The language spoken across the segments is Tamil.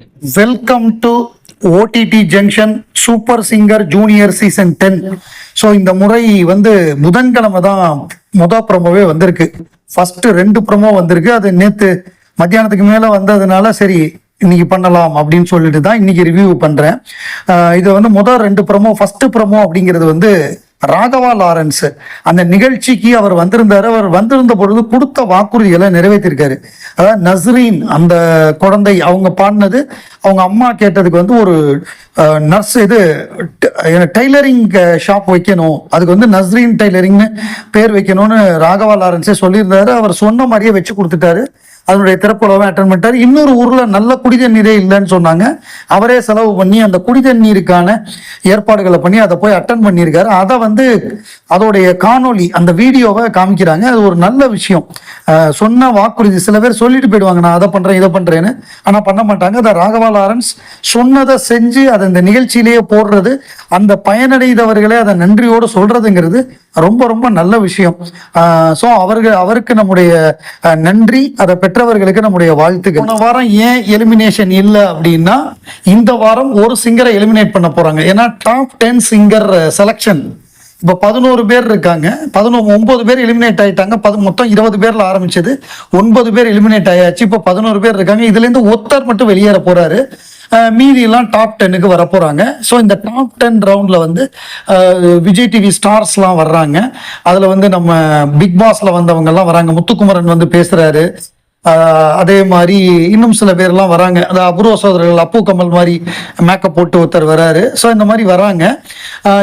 Welcome to OTT junction super singer junior season 10. So இந்த முறை வந்து புதன்கிழமை தான் ப்ரோமோவே வந்திருக்கு. ஃபர்ஸ்ட் 2 ப்ரோமோ வந்திருக்கு. அது நேற்று மத்தியானத்துக்கு மேலே வந்ததுனால சரி இன்னைக்கு பண்ணலாம் அப்படின்னு சொல்லிட்டு தான் இன்னைக்கு ரிவ்யூ பண்றேன். இது வந்து முதல் 2 ப்ரோமோ. ஃபர்ஸ்ட் ப்ரோமோ அப்படிங்கிறது வந்து ராகவா லாரன்ஸ் அந்த நிகழ்ச்சிக்கு அவர் வந்திருந்தாரு. அவர் வந்திருந்த பொழுது கொடுத்த வாக்குறுதிகளை நிறைவேற்றிருக்காரு. அதாவது நஸ்ரீன் அந்த குழந்தை அவங்க பாடினது, அவங்க அம்மா கேட்டதுக்கு வந்து ஒரு நர்ஸ் இது டெய்லரிங் ஷாப் வைக்கணும், அதுக்கு வந்து நஸ்ரீன் டெய்லரிங்னு பேர் வைக்கணும்னு ராகவா லாரன்ஸே சொல்லியிருந்தாரு. அவர் சொன்ன மாதிரியே வச்சு கொடுத்துட்டாரு. அதனுடைய திறப்புலவை அட்டன் பண்ணிட்டாரு. இன்னொரு ஊர்ல நல்ல குடிதண்ணீரே இல்லைன்னு சொன்னாங்க. அவரே செலவு பண்ணி அந்த குடிதண்ணீருக்கான ஏற்பாடுகளை பண்ணி அதை போய் அட்டன் பண்ணியிருக்காரு. அதை வந்து அதோடைய காணொலி அந்த வீடியோவை காமிக்கிறாங்க. அது ஒரு நல்ல விஷயம். சொன்ன வாக்குறுதி சில பேர் சொல்லிட்டு போயிடுவாங்க, நான் அதை பண்றேன் இதை பண்றேன்னு, ஆனா பண்ண மாட்டாங்க. அதை ராகவா லாரன்ஸ் சொன்னதை செஞ்சு அதை இந்த நிகழ்ச்சியிலேயே போடுறது, அந்த பயனடைந்தவர்களே அதை நன்றியோடு சொல்றதுங்கிறது ரொம்ப ரொம்ப நல்ல விஷயம். ஸோ அவருக்கு நம்முடைய நன்றி, அதை பெற்றவர்களுக்கு நம்முடைய வாழ்த்துக்கள். போன வாரம் ஏன் எலிமினேஷன் இல்லை அப்படின்னா, இந்த வாரம் ஒரு சிங்கரை எலிமினேட் பண்ண போறாங்க. ஏன்னா டாப் 10 சிங்கர் செலக்ஷன் இப்போ 11 பேர் இருக்காங்க. 9 பேர் எலிமினேட் ஆயிட்டாங்க. மொத்தம் 20 பேர்ல ஆரம்பிச்சது 9 பேர் எலிமினேட் ஆயாச்சு. இப்போ 11 பேர் இருக்காங்க. இதுல இருந்து ஒருத்தர் மட்டும் வெளியேற போறாரு. மீதி எல்லாம் டாப் 10க்கு வர போறாங்க. ஸோ இந்த டாப் 10 ரவுண்ட்ல வந்து விஜய் டிவி ஸ்டார்ஸ்லாம் வர்றாங்க. அதுல வந்து நம்ம பிக் பாஸ்ல வந்தவங்க எல்லாம் வராங்க. முத்துக்குமரன் வந்து பேசுறாரு. அதே மாதிரி இன்னும் சில பேர்லாம் வராங்க. அது அபூர்வ சகோதரர்கள் அப்பு கமல் மாதிரி மேக்கப் போட்டு ஒருத்தர் வராரு. ஸோ இந்த மாதிரி வராங்க.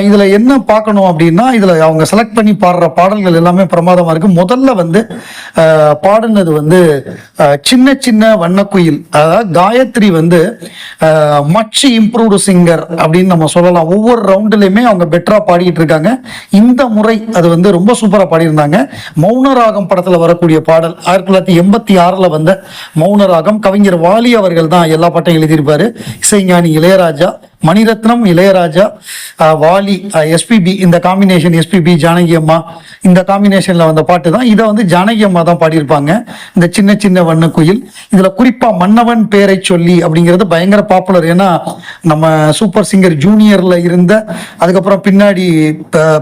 இதுல என்ன பார்க்கணும் அப்படின்னா, இதுல அவங்க செலக்ட் பண்ணி பாடுற பாடல்கள் எல்லாமே பிரமாதமா இருக்கு. முதல்ல வந்து பாடினது வந்து சின்ன சின்ன வண்ணக்குயில், அதாவது காயத்ரி வந்து மச் இம்ப்ரூவ்டு சிங்கர் அப்படின்னு நம்ம சொல்லலாம். ஒவ்வொரு ரவுண்டுலையுமே அவங்க பெட்டரா பாடிட்டு இருக்காங்க. இந்த முறை அது வந்து ரொம்ப சூப்பரா பாடியிருந்தாங்க. மௌனராகம் படத்துல வரக்கூடிய பாடல் 1986 வந்த மௌனராகம். கவிஞர் வாலி அவர்கள் தான் எல்லா பாட்டையும் எழுதியிருப்பாரு. இசைஞானி இளையராஜா, மணிரத்னம், இளையராஜா, வாலி, எஸ்பிபி, இந்த காம்பினேஷன், எஸ்பிபி ஜானகி அம்மா இந்த காம்பினேஷன்ல வந்த பாட்டு தான். இதை வந்து ஜானகி அம்மா தான் பாடியிருப்பாங்க. இந்த சின்ன சின்ன வண்ணக்குயில். இதுல குறிப்பா மன்னவன் பேரை சொல்லி அப்படிங்கிறது பயங்கர பாப்புலர். ஏன்னா நம்ம சூப்பர் சிங்கர் ஜூனியர்ல இருந்த, அதுக்கப்புறம் பின்னாடி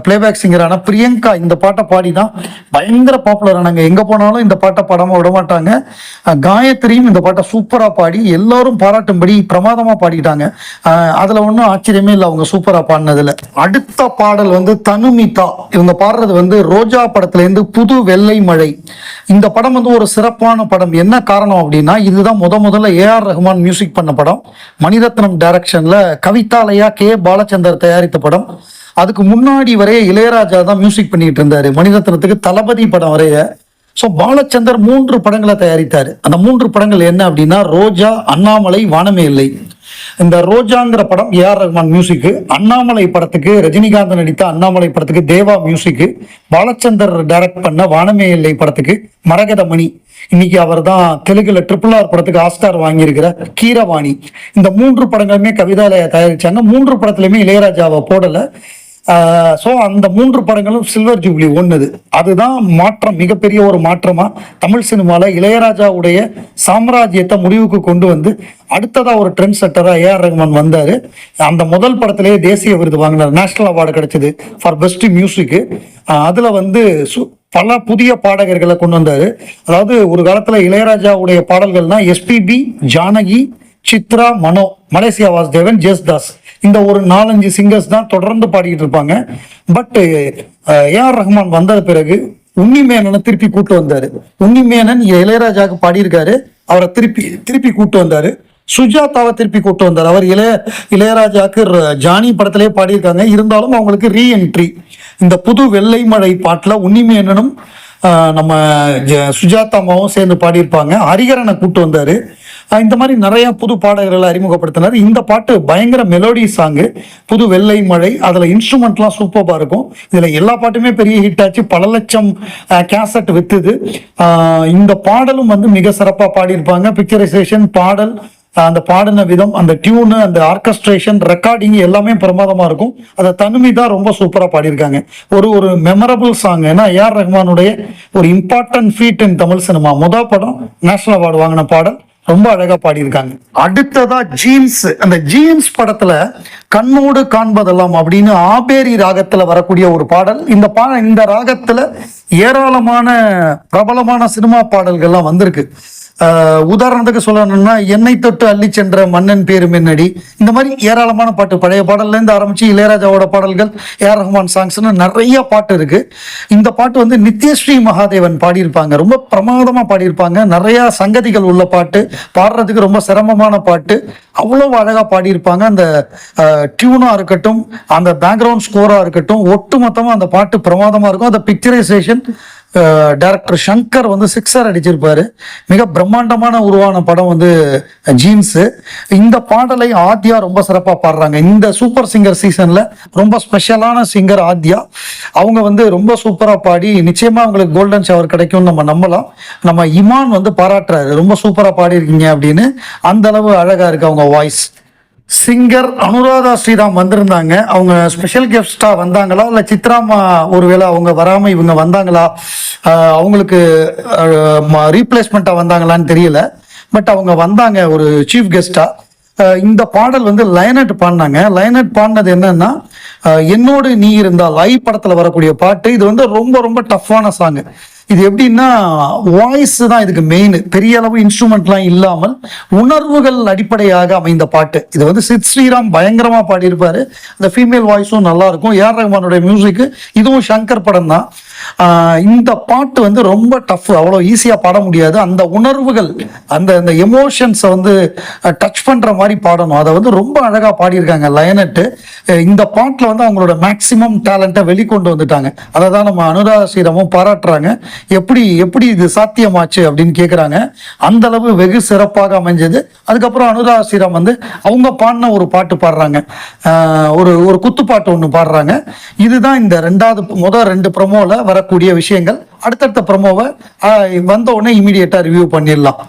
பிளேபேக் சிங்கரான பிரியங்கா இந்த பாட்டை பாடி தான் பயங்கர பாப்புலர் ஆனாங்க. எங்க போனாலும் இந்த பாட்டை பாடாம விட மாட்டாங்க. காயத்ரியும் இந்த பாட்டை சூப்பரா பாடி எல்லாரும் பாராட்டும்படி பிரமாதமா பாடிட்டாங்க. அதுல ஒன்றும் ஆச்சரியமே இல்லை அவங்க சூப்பரா பாடினதுல. அடுத்த பாடல் வந்து தனுமிதா, இவங்க பாடுறது வந்து ரோஜா படத்துல இருந்து புது வெள்ளை மழை. இந்த படம் வந்து ஒரு சிறப்பான படம். என்ன காரணம் அப்படின்னா, இதுதான் முதல்ல ஏஆர் ரஹ்மான் மியூசிக் பண்ண படம். மணிரத்னம் டைரக்ஷன்ல கவிதாலயா கே பாலச்சந்தர் தயாரித்த படம். அதுக்கு முன்னாடி வரைய இளையராஜா தான் மியூசிக் பண்ணிட்டு இருந்தாரு. மணிரத்னத்துக்கு தளபதி படம் வரைய. ஸோ பாலச்சந்தர் 3 படங்களை தயாரித்தாரு. அந்த 3 படங்கள் என்ன அப்படின்னா, ரோஜா, அண்ணாமலை, வானமே இல்லை. இந்த ரோஜாங்கிற படம் ஏஆர் ரஹ்மான் மியூசிக்கு, அண்ணாமலை படத்துக்கு ரஜினிகாந்த் நடித்த அண்ணாமலை படத்துக்கு தேவா மியூசிக்கு, பாலச்சந்தர் டைரக்ட் பண்ண வானமே இல்லை படத்துக்கு மரகத மணி, இன்னைக்கு அவர் தான் தெலுங்குல RRR படத்துக்கு ஆஸ்கார் வாங்கியிருக்கிற கீரவாணி. இந்த 3 படங்களுமே கவிதாலயா தயாரிச்சாங்க. 3 படத்துலையுமே இளையராஜாவை போடல. ஸோ அந்த 3 படங்களும் சில்வர் ஜூப்ளி ஒண்ணுது. அதுதான் மாற்றம், மிகப்பெரிய ஒரு மாற்றமா தமிழ் சினிமால இளையராஜாவுடைய சாம்ராஜ்யத்தை முடிவுக்கு கொண்டு வந்து அடுத்ததா ஒரு ட்ரெண்ட் செட்டரா ஏஆர் ரஹ்மான் வந்தாரு. அந்த முதல் படத்திலேயே தேசிய விருது வாங்கினார், நேஷனல் அவார்டு கிடைச்சது ஃபார் பெஸ்ட் மியூசிக். அதுல வந்து பல புதிய பாடகர்களை கொண்டு வந்தாரு. அதாவது ஒரு காலத்துல இளையராஜாவுடைய பாடல்கள்னா எஸ்பிபி, ஜானகி, சித்ரா, மனோ, மலேசியா வாசுதேவன், ஜெஸ்தாஸ், இந்த ஒரு 4-5 சிங்கர்ஸ் தான் தொடர்ந்து பாடிக்கிட்டு இருப்பாங்க. பட் ஏஆர் ரஹ்மான் வந்த பிறகு உன்னிமேனனை திருப்பி கூட்டு வந்தாரு. உன்னிமேனன் இளையராஜாவுக்கு பாடியிருக்காரு, அவரை திருப்பி கூட்டு வந்தாரு. சுஜாதாவை திருப்பி கூட்டு வந்தார். அவர் இளையராஜாவுக்கு ஜானி படத்திலே பாடியிருக்காங்க. இருந்தாலும் அவங்களுக்கு ரீஎன்ட்ரி. இந்த புது வெள்ளை மழை பாட்டுல உன்னிமேனனும் நம்ம சுஜாதாமாவும் சேர்ந்து பாடியிருப்பாங்க. ஹரிகரனை கூட்டு வந்தாரு. இந்த மாதிரி நிறைய புது பாடகர்களை அறிமுகப்படுத்தினார். இந்த பாட்டு பயங்கர மெலோடி சாங்கு, புது வெள்ளை மழை. அதுல இன்ஸ்ட்ருமெண்ட்லாம் சூப்பரா இருக்கும். இதுல எல்லா பாட்டுமே பெரிய ஹிட் ஆச்சு. பல லட்சம் கேசட் வித்துது. இந்த பாடலும் வந்து மிக சிறப்பா பாடியிருப்பாங்க. பிக்சரைசேஷன், பாடல், அந்த பாடின விதம், அந்த டியூனு, அந்த ஆர்கஸ்ட்ரேஷன், ரெக்கார்டிங் எல்லாமே பிரமாதமா இருக்கும். அதை தனுமிதா ரொம்ப சூப்பரா பாடியிருக்காங்க. ஒரு மெமரபிள் சாங். ஏன்னா ஏஆர் ரஹ்மானுடைய ஒரு இம்பார்ட்டன்ட் ஃபீட் இன் தமிழ் சினிமா. முதல் படம் நேஷனல் அவார்டு வாங்கின பாடல், ரொம்ப அழகா பாடியிருக்காங்க. அடுத்ததா ஜீன்ஸ். அந்த ஜீன்ஸ் படத்துல கண்ணோடு காண்பதெல்லாம் அப்படின்னு ஆபேரி ராகத்துல வரக்கூடிய ஒரு பாடல். இந்த ராகத்துல ஏராளமான பிரபலமான சினிமா பாடல்கள்லாம் வந்திருக்கு. உதாரணத்துக்கு சொல்லணும்னா என்னை தொட்டு அள்ளி சென்ற மன்னன் பேரு மென்னடி, இந்த மாதிரி ஏராளமான பாட்டு, பழைய பாடல்ல இருந்து ஆரம்பிச்சு இளையராஜாவோட பாடல்கள், ஏஆர் ரஹ்மான் சாங்ஸ்னு நிறைய பாட்டு இருக்கு. இந்த பாட்டு வந்து நித்யஸ்ரீ மகாதேவன் பாடியிருப்பாங்க. ரொம்ப பிரமாதமா பாடியிருப்பாங்க. நிறைய சங்கதிகள் உள்ள பாட்டு, பாடுறதுக்கு ரொம்ப சிரமமான பாட்டு, அவ்வளவு அழகா பாடியிருப்பாங்க. அந்த டியூனா இருக்கட்டும், அந்த பேக்ரவுண்ட் ஸ்கோரா இருக்கட்டும், ஒட்டுமொத்தமா அந்த பாட்டு பிரமாதமா இருக்கும். அந்த பிக்சரைசேஷன் டைரக்டர் சங்கர் வந்து 6 அடிச்சிருப்பாரு. மிக பிரம்மாண்டமான உருவான படம் வந்து ஜீன்ஸ். இந்த பாடலை ஆத்யா ரொம்ப சிறப்பா பாடுறாங்க. இந்த சூப்பர் சிங்கர் சீசன்ல ரொம்ப ஸ்பெஷலான சிங்கர் ஆத்யா. அவங்க வந்து ரொம்ப சூப்பரா பாடி நிச்சயமா அவங்களுக்கு கோல்டன் ஷவர் கிடைக்கும் நம்ம நம்பலாம். நம்ம இமான் வந்து பாராட்டுறாரு, ரொம்ப சூப்பரா பாடி இருக்கீங்க அப்படின்னு. அந்த அளவு அழகா இருக்கு அவங்க வாய்ஸ். சிங்கர் அனுராதா ஸ்ரீராம் வந்திருந்தாங்க. அவங்க ஸ்பெஷல் கெஸ்டா வந்தாங்களா இல்லை சித்ராமா ஒருவேளை அவங்க வராம இவங்க வந்தாங்களா, அவங்களுக்கு ரீப்ளேஸ்மெண்ட்டா வந்தாங்களான்னு தெரியல. பட் அவங்க வந்தாங்க ஒரு சீஃப் கெஸ்டா. இந்த பாடல் வந்து லயனட் பாடினாங்க. லயனட் பாடினது என்னன்னா, என்னோடு நீ இருந்தால் ஐ படத்துல வரக்கூடிய பாட்டு. இது வந்து ரொம்ப ரொம்ப டஃப்பான சாங். இது எப்படின்னா வாய்ஸ் தான் இதுக்கு மெயின். பெரிய அளவு இன்ஸ்ட்ருமெண்ட்லாம் இல்லாமல் உணர்வுகள் அடிப்படையாக அமைந்த பாட்டு. இது வந்து சித் ஸ்ரீராம் பயங்கரமா பாடியிருப்பாரு. அந்த ஃபீமேல் வாய்ஸும் நல்லா இருக்கும். ஏஆர் ரஹ்மானுடைய மியூசிக். இதுவும் சங்கர் படம் தான். இந்த பாட்டு வந்து ரொம்ப டஃப், அவ்வளோ ஈஸியா பாட முடியாது. அந்த உணர்வுகள், அந்த எமோஷன்ஸை வந்து டச் பண்ற மாதிரி பாடணும். அதை வந்து ரொம்ப அழகா பாடியிருக்காங்க லயனட்டு. இந்த பாட்டில் வந்து அவங்களோட மேக்சிமம் டேலண்ட்டை வெளிக்கொண்டு வந்துட்டாங்க. அதை தான் நம்ம அனுராதா ஸ்ரீராமும் பாராட்டுறாங்க. எப்படி இது சாத்தியமாச்சு அப்படின்னு கேட்குறாங்க. அந்த அளவு வெகு சிறப்பாக அமைஞ்சது. அதுக்கப்புறம் அனுராதா ஸ்ரீராம் வந்து அவங்க பாடின ஒரு பாட்டு பாடுறாங்க, ஒரு குத்துப்பாட்டு ஒன்று பாடுறாங்க. இதுதான் இந்த முதல் 2 ப்ரோமோல வரக்கூடிய விஷயங்கள். அடுத்தடுத்த ப்ரோமோவை வந்த உடனே இமீடியட்டா ரிவ்யூ பண்ணிடலாம்.